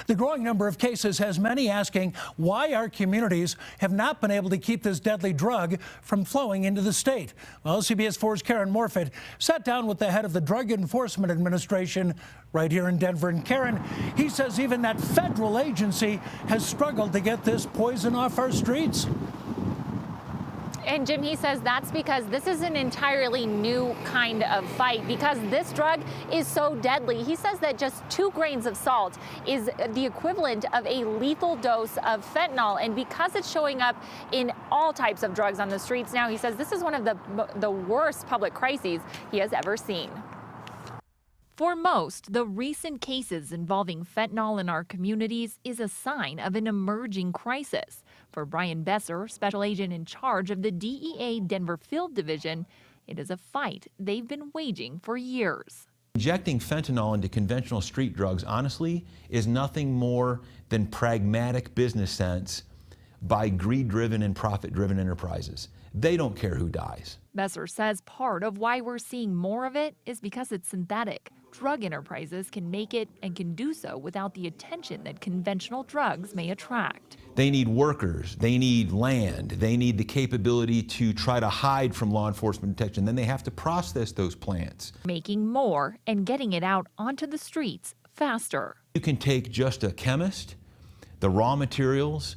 The growing number of cases has many asking why our communities have not been able to keep this deadly drug from flowing into the state. Well, CBS 4's Karen Morfitt sat down with the head of the Drug Enforcement Administration right here in Denver. And Karen, he says even that federal agency has struggled to get this poison off our streets. And Jim, he says that's because this is an entirely new kind of fight because this drug is so deadly. He says that just 2 grains of salt is the equivalent of a lethal dose of fentanyl. And because it's showing up in all types of drugs on the streets now, he says this is one of the worst public crises he has ever seen. For most, the recent cases involving fentanyl in our communities is a sign of an emerging crisis. For Brian Besser, special agent in charge of the DEA Denver Field Division, it is a fight they've been waging for years. Injecting fentanyl into conventional street drugs, honestly, is nothing more than pragmatic business sense by greed-driven and profit-driven enterprises. They don't care who dies. Besser says part of why we're seeing more of it is because it's synthetic. Drug enterprises can make it and can do so without the attention that conventional drugs may attract. They need workers, they need land, they need the capability to try to hide from law enforcement detection. Then they have to process those plants. Making more and getting it out onto the streets faster. You can take just a chemist, the raw materials,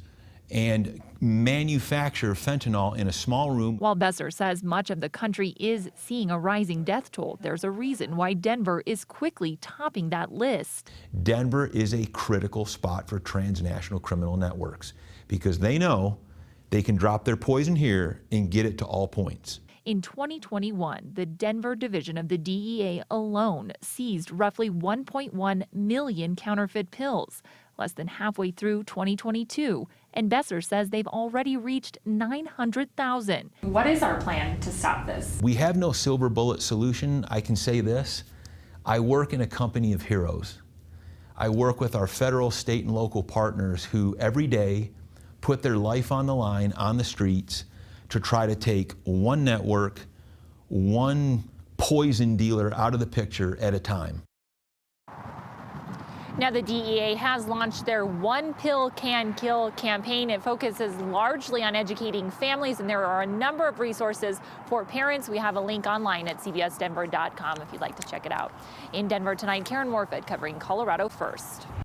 and manufacture fentanyl in a small room. While Besser says much of the country is seeing a rising death toll, there's a reason why Denver is quickly topping that list. Denver is a critical spot for transnational criminal networks because they know they can drop their poison here and get it to all points. In 2021, the Denver division of the DEA alone seized roughly 1.1 million counterfeit pills, less than halfway through 2022. And Besser says they've already reached 900,000. What is our plan to stop this? We have no silver bullet solution. I can say this. I work in a company of heroes. I work with our federal, state, and local partners who every day put their life on the line on the streets to try to take one network, one poison dealer out of the picture at a time. Now, the DEA has launched their One Pill Can Kill campaign. It focuses largely on educating families, and there are a number of resources for parents. We have a link online at cbsdenver.com if you'd like to check it out. In Denver tonight, Karen Morfitt covering Colorado First.